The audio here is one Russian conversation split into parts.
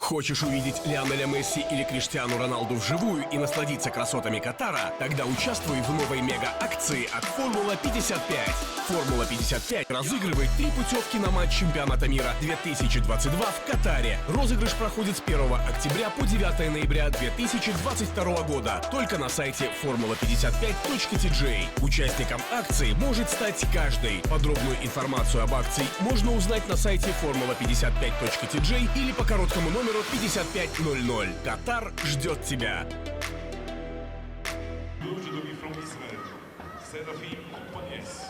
Хочешь увидеть Лионеля Месси или Криштиану Роналду вживую и насладиться красотами Катара? Тогда участвуй в новой мега-акции от Формула 55. Формула 55 разыгрывает 3 путевки на матч чемпионата мира 2022 в Катаре. Розыгрыш проходит с 1 октября по 9 ноября 2022 года только на сайте formula55.tj. Участником акции может стать каждый. Подробную информацию об акции можно узнать на сайте formula55.tj или по короткому номеру 5500. Катар ждет тебя. Ludzie do from Israel. Serafim Kompanies.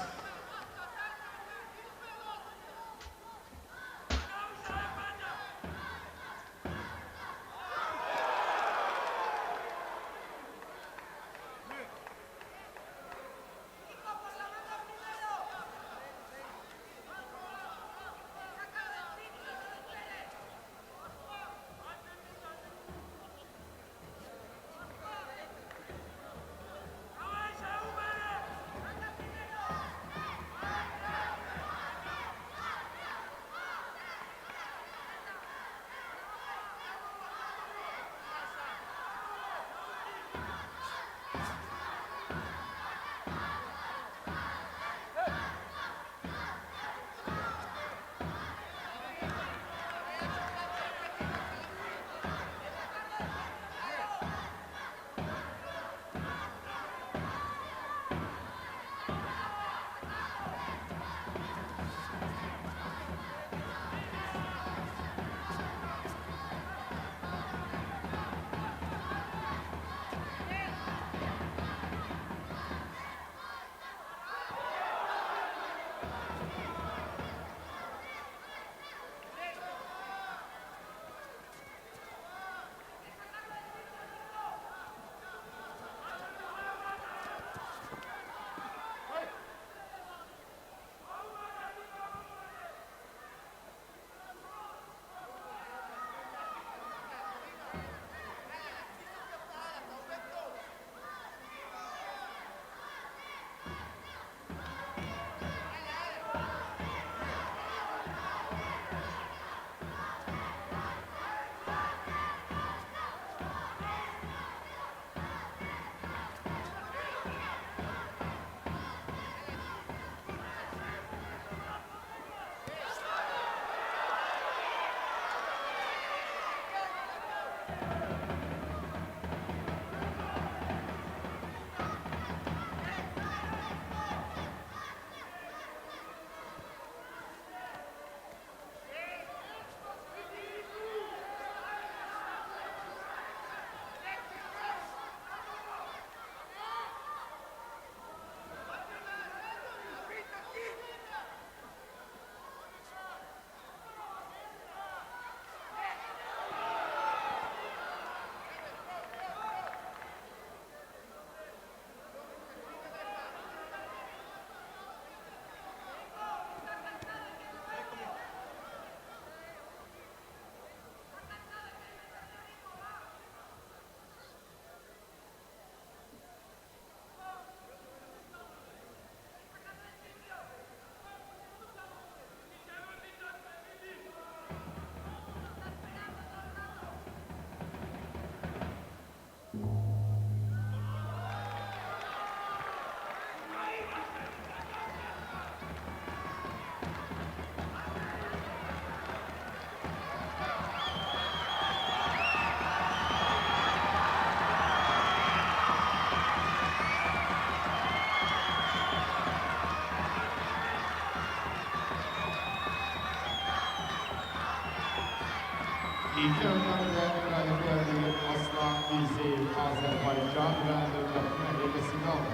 İlk önlerinde galip geldiği Aslan Bizi Azerbaycan ve Dövleti'ne hedefesini aldı.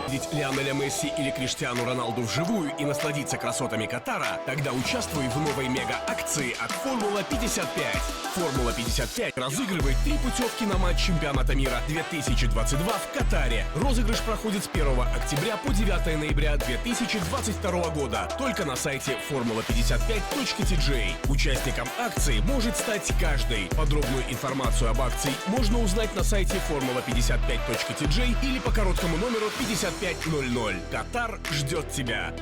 Видеть Лионеля Месси или Криштиану Роналду вживую и насладиться красотами Катара? Тогда участвуй в новой мега-акции от Формула 55. Формула 55 разыгрывает 3 путевки на матч чемпионата мира 2022 в Катаре. Розыгрыш проходит с 1 октября по 9 ноября 2022 года только на сайте formula55.tj. Участником акции может стать каждый. Подробную информацию об акции можно узнать на сайте formula55.tj или по короткому номеру 5500. Катар ждет тебя.